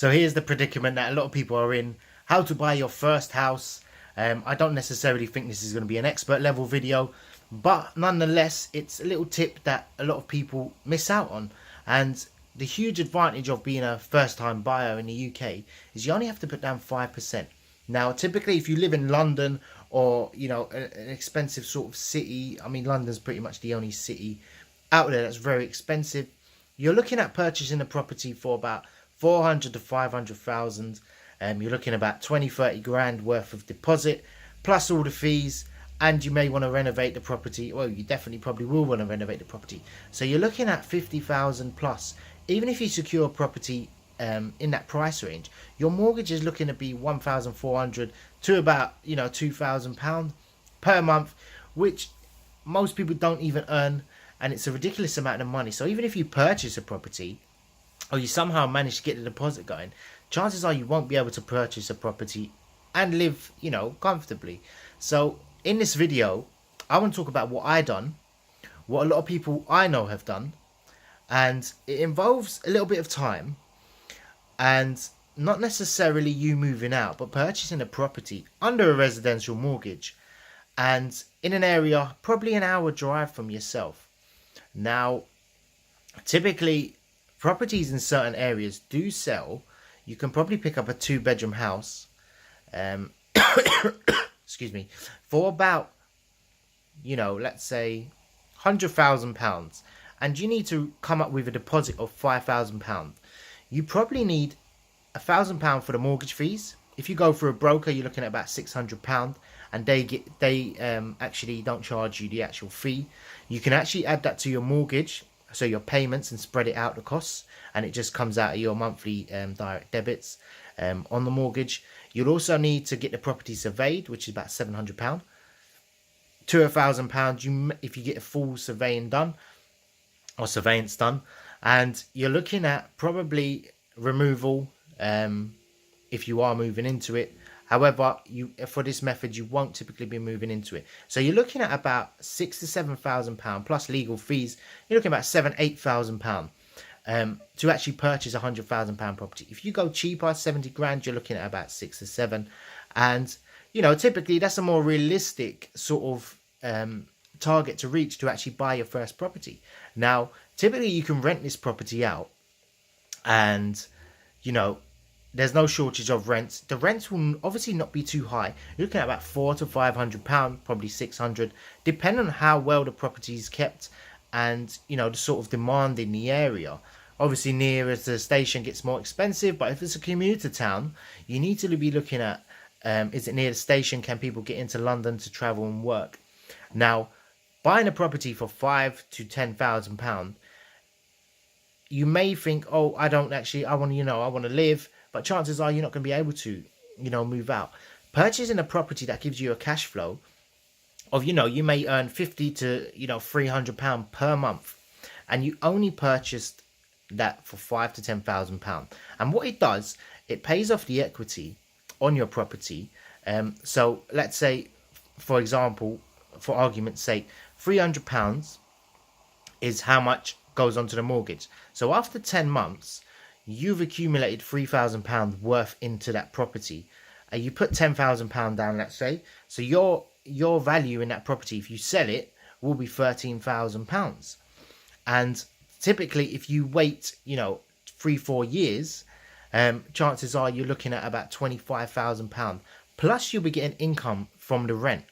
So here's the predicament that a lot of people are in: how to buy your first house. I don't necessarily think this is going to be an expert level video, but nonetheless, it's a little tip that a lot of people miss out on. And the huge advantage of being a first time buyer in the UK is you only have to put down 5%. Now, typically, if you live in London or, you know, an expensive sort of city, I mean, London's pretty much the only city out there that's very expensive. You're looking at purchasing a property for about 400 to 500,000. You're looking about 20-30 grand worth of deposit plus all the fees, and you may want to renovate the property. Well, you definitely probably will want to renovate the property. So you're looking at 50,000 plus. Even if you secure a property in that price range, your mortgage is looking to be 1,400 to about, you know, £2,000 per month, which most people don't even earn, and it's a ridiculous amount of money. So even if you purchase a property or you somehow manage to get the deposit going, chances are you won't be able to purchase a property and live, you know, comfortably. So in this video, I want to talk about what I done, what a lot of people I know have done, and it involves a little bit of time and not necessarily you moving out, but purchasing a property under a residential mortgage and in an area probably an hour drive from yourself. Now, typically properties in certain areas do sell. You can probably pick up a 2-bedroom house excuse me, for about, you know, let's say £100,000, and you need to come up with a deposit of £5,000. You probably need £1,000 for the mortgage fees. If you go for a broker, you're looking at about £600, and they actually don't charge you the actual fee. You can actually add that to your mortgage, so your payments, and spread it out the costs, and it just comes out of your monthly direct debits on the mortgage. You'll also need to get the property surveyed, which is about £700 to £1,000 if you get a full surveying done or surveillance done. And you're looking at probably removal if you are moving into it. However, for this method, you won't typically be moving into it. So you're looking at about £6,000 to £7,000 plus legal fees. You're looking at about £7,000 to £8,000 to actually purchase a £100,000 property. If you go cheaper, 70 grand, you're looking at about 6 to 7. And, you know, typically that's a more realistic sort of target to reach to actually buy your first property. Now, typically you can rent this property out, and, you know, there's no shortage of rents. The rents will obviously not be too high. You're looking at about £400 to £500, probably 600, depending on how well the property is kept and, you know, the sort of demand in the area. Obviously, nearer to the station gets more expensive, but if it's a commuter town, you need to be looking at, is it near the station? Can people get into London to travel and work? Now, buying a property for £5,000 to £10,000, you may think, oh, I want to live, but chances are you're not going to be able to, you know, move out. Purchasing a property that gives you a cash flow of, you know, you may earn £50 to, you know, £300 per month, and you only purchased that for £5,000 to £10,000. And what it does, it pays off the equity on your property. So let's say, for example, for argument's sake, £300 is how much goes onto the mortgage. So after 10 months, you've accumulated £3,000 worth into that property. You put £10,000 down, let's say. So your value in that property, if you sell it, will be £13,000. And typically, if you wait, you know, 3-4 years, chances are you're looking at about £25,000. Plus, you'll be getting income from the rent,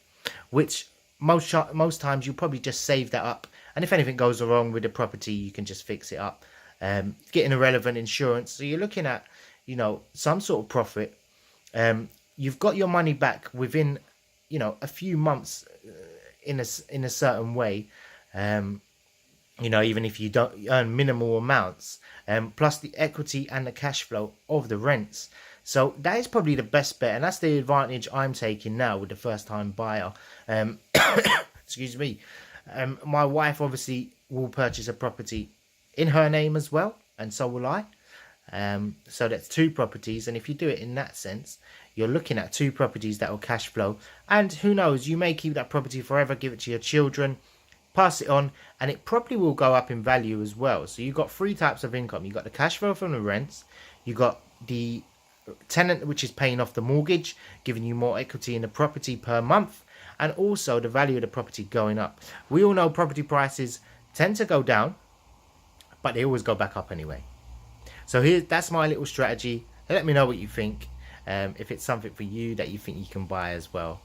which most times you'll probably just save that up. And if anything goes wrong with the property, you can just fix it up. Getting a relevant insurance. So you're looking at, you know, some sort of profit. You've got your money back within, you know, a few months in a certain way. You know, even if you don't earn minimal amounts, plus the equity and the cash flow of the rents. So that is probably the best bet, and that's the advantage I'm taking now with the first time buyer. Excuse me. My wife obviously will purchase a property in her name as well, and so will I. So that's 2 properties, and if you do it in that sense, you're looking at 2 properties that will cash flow. And who knows, you may keep that property forever, give it to your children, pass it on, and it probably will go up in value as well. So you've got 3 types of income. You've got the cash flow from the rents, You got the tenant, which is paying off the mortgage, giving you more equity in the property per month, and also the value of the property going up. We all know property prices tend to go down, but they always go back up anyway. So that's my little strategy. Let me know what you think. If it's something for you that you think you can buy as well.